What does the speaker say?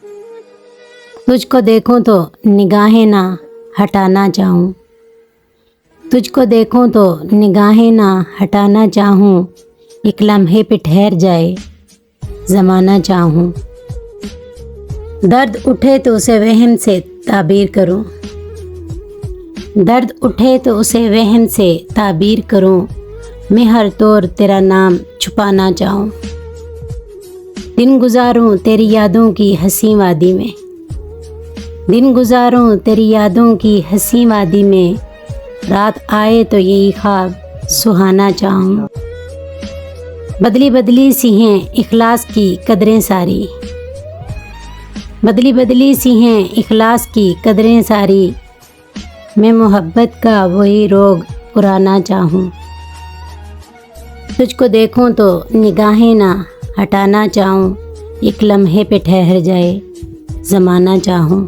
तुझको देखूं तो निगाहें ना हटाना चाहूँ, तुझको देखूं तो निगाहें ना हटाना चाहूँ, एक लम्हे पे ठहर जाए ज़माना चाहूँ। दर्द उठे तो उसे वहम से ताबीर करूँ, दर्द उठे तो उसे वहम से ताबीर करूँ, मैं हर तौर तेरा नाम छुपाना चाहूँ। दिन गुजारूँ तेरी यादों की हंसी वादी में, दिन गुजारूँ तेरी यादों की हंसी वादी में, रात आए तो यही ख्वाब सुहाना चाहूँ। बदली बदली सी हैं इखलास की कदरें सारी, बदली बदली सी हैं इखलास की कदरें सारी, मैं मोहब्बत का वही रोग पुराना चाहूँ। तुझको देखूं तो निगाहें ना हटाना चाहूँ, एक लम्हे पे ठहर जाए ज़माना चाहूँ।